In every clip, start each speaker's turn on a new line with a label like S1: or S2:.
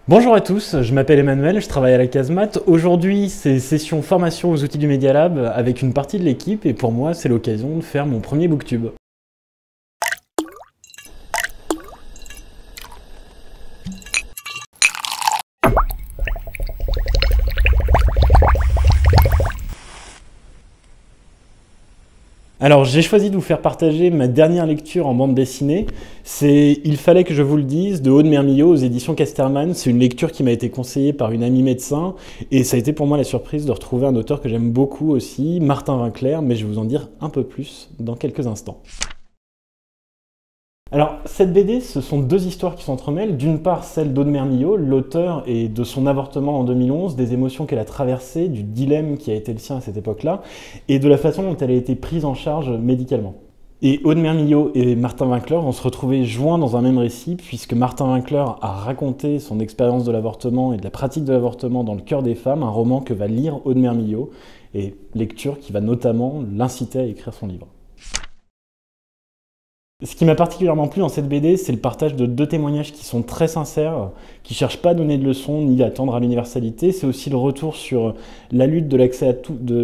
S1: Bonjour à tous, je m'appelle Emmanuel, je travaille à la Casemate. Aujourd'hui, c'est session formation aux outils du Media Lab avec une partie de l'équipe et pour moi, c'est l'occasion de faire mon premier booktube. Alors, j'ai choisi de vous faire partager ma dernière lecture en bande dessinée. C'est Il fallait que je vous le dise de Aude Mermillot aux éditions Casterman. C'est une lecture qui m'a été conseillée par une amie médecin et ça a été pour moi la surprise de retrouver un auteur que j'aime beaucoup aussi, Martin Winkler, mais je vais vous en dire un peu plus dans quelques instants. Alors, cette BD, ce sont deux histoires qui s'entremêlent. D'une part, celle d'Aude Mermillot, l'auteur, et de son avortement en 2011, des émotions qu'elle a traversées, du dilemme qui a été le sien à cette époque-là, et de la façon dont elle a été prise en charge médicalement. Et Aude Mermillot et Martin Winkler vont se retrouver joints dans un même récit, puisque Martin Winkler a raconté son expérience de l'avortement et de la pratique de l'avortement dans Le cœur des femmes, un roman que va lire Aude Mermillot, et lecture qui va notamment l'inciter à écrire son livre. Ce qui m'a particulièrement plu dans cette BD, c'est le partage de deux témoignages qui sont très sincères, qui ne cherchent pas à donner de leçons ni à tendre à l'universalité. C'est aussi le retour sur la lutte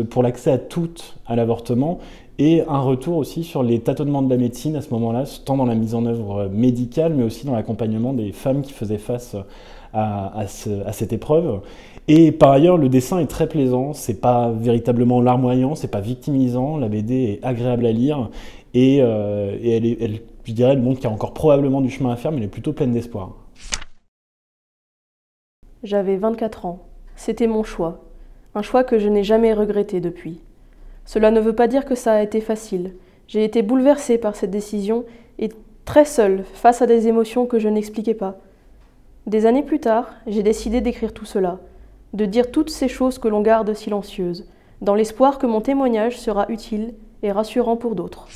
S1: pour l'accès à toutes à l'avortement et un retour aussi sur les tâtonnements de la médecine à ce moment-là, tant dans la mise en œuvre médicale, mais aussi dans l'accompagnement des femmes qui faisaient face à cette épreuve. Et par ailleurs, le dessin est très plaisant, c'est pas véritablement larmoyant, c'est pas victimisant, la BD est agréable à lire et je dirais, elle montre qu'il y a encore probablement du chemin à faire, mais elle est plutôt pleine d'espoir.
S2: J'avais 24 ans. C'était mon choix. Un choix que je n'ai jamais regretté depuis. Cela ne veut pas dire que ça a été facile. J'ai été bouleversée par cette décision et très seule face à des émotions que je n'expliquais pas. Des années plus tard, j'ai décidé d'écrire tout cela, de dire toutes ces choses que l'on garde silencieuses, dans l'espoir que mon témoignage sera utile et rassurant pour d'autres.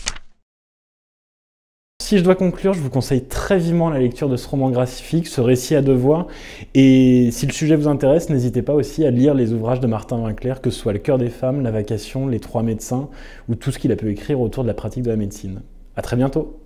S1: Si je dois conclure, je vous conseille très vivement la lecture de ce roman graphique, ce récit à deux voix. Et si le sujet vous intéresse, n'hésitez pas aussi à lire les ouvrages de Martin Winkler, que ce soit Le cœur des femmes, La vacation, Les trois médecins, ou tout ce qu'il a pu écrire autour de la pratique de la médecine. À très bientôt!